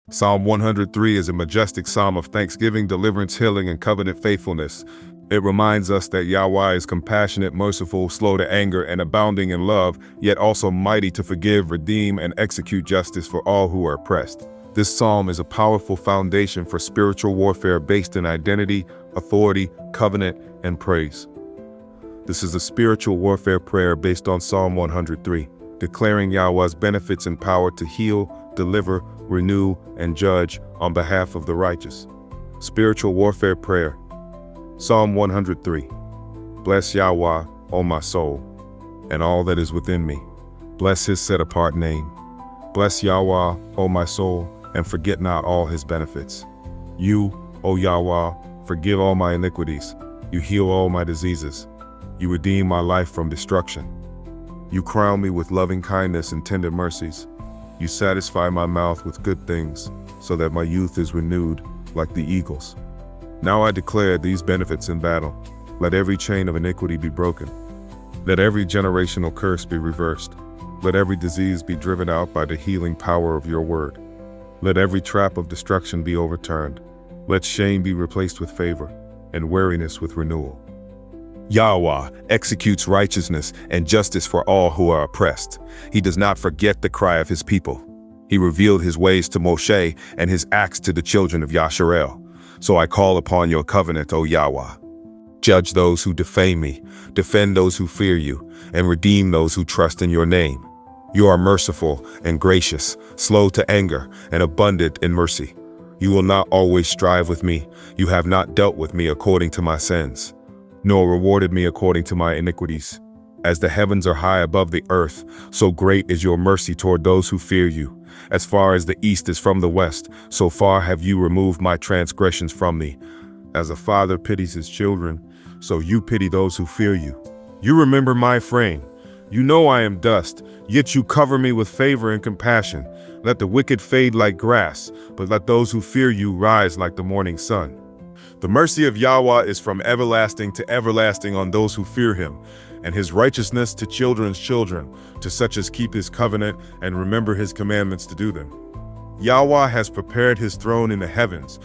Psalm 103 is a majestic psalm of thanksgiving, deliverance, healing, and covenant faithfulness. It reminds us that YAHUAH is compassionate, merciful, slow to anger, and abounding in love, yet also mighty to forgive, redeem, and execute justice for all who are oppressed. This psalm is a powerful foundation for spiritual warfare based in identity, authority, covenant, and praise. This is a spiritual warfare prayer based on Psalm 103, declaring YAHUAH's benefits and power to heal, deliver, renew, and judge on behalf of the righteous. Spiritual warfare prayer. Psalm 103. Bless YAHUAH, O my soul, and all that is within me. Bless his set-apart name. Bless YAHUAH, O my soul, and forget not all his benefits. You, O YAHUAH, forgive all my iniquities. You heal all my diseases. You redeem my life from destruction. You crown me with loving kindness and tender mercies. You satisfy my mouth with good things, so that my youth is renewed like the eagles. Now I declare these benefits in battle. Let every chain of iniquity be broken. Let every generational curse be reversed. Let every disease be driven out by the healing power of your word. Let every trap of destruction be overturned. Let shame be replaced with favor, and weariness with renewal. YAHUAH executes righteousness and justice for all who are oppressed. He does not forget the cry of his people. He revealed his ways to Moshe and his acts to the children of Yasharel. So I call upon your covenant, O YAHUAH. Judge those who defame me, defend those who fear you, and redeem those who trust in your name. You are merciful and gracious, slow to anger, and abundant in mercy. You will not always strive with me. You have not dealt with me according to my sins, nor rewarded me according to my iniquities. As the heavens are high above the earth, so great is your mercy toward those who fear you. As far as the east is from the west, so far have you removed my transgressions from me. As a father pities his children, so you pity those who fear you. You remember my frame. You know I am dust, yet you cover me with favor and compassion. Let the wicked fade like grass, but let those who fear you rise like the morning sun. The mercy of YAHUAH is from everlasting to everlasting on those who fear him, and his righteousness to children's children, to such as keep his covenant and remember his commandments to do them. YAHUAH has prepared his throne in the heavens,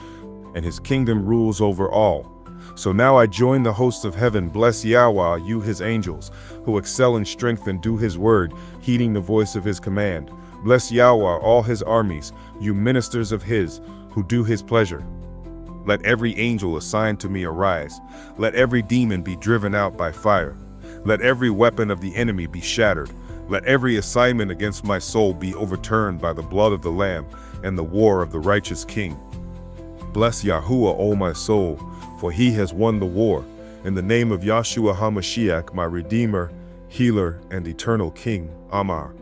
and his kingdom rules over all. So now I join the hosts of heaven. Bless YAHUAH, you his angels, who excel in strength and do his word, heeding the voice of his command. Bless YAHUAH, all his armies, you ministers of his, who do his pleasure. Let every angel assigned to me arise. Let every demon be driven out by fire. Let every weapon of the enemy be shattered. Let every assignment against my soul be overturned by the blood of the Lamb and the war of the righteous King. Bless YAHUAH, O my soul, for he has won the war. In the name of Yahshua HaMashiach, my Redeemer, Healer, and Eternal King. Amen.